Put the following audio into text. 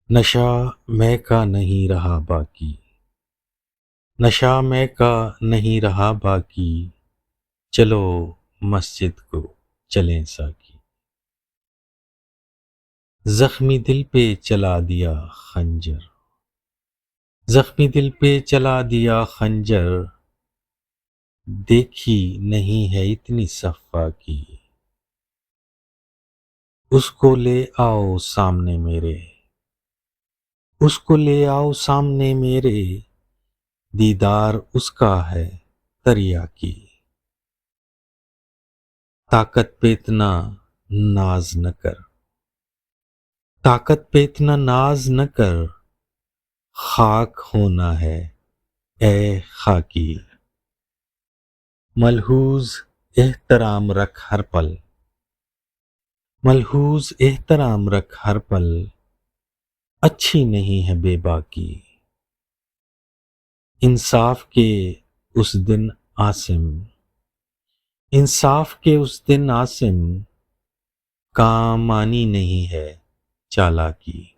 نشہ میں کا نہیں رہا باقی، نشہ میں کا نہیں رہا باقی، چلو مسجد کو چلیں ساقی۔ زخمی دل پہ چلا دیا خنجر، زخمی دل پہ چلا دیا خنجر، دیکھی نہیں ہے اتنی صفا کی۔ اس کو لے آؤ سامنے میرے، اس کو لے آؤ سامنے میرے، دیدار اس کا ہے دریا کی۔ طاقت پہ اتنا ناز نہ کر، طاقت پہ اتنا ناز نہ کر، خاک ہونا ہے اے خاکی۔ ملحوظ احترام رکھ ہر پل، ملحوظ احترام رکھ ہر پل، اچھی نہیں ہے بے باکی۔ انصاف کے اس دن عاصم، انصاف کے اس دن عاصم، کام آنی نہیں ہے چالاکی۔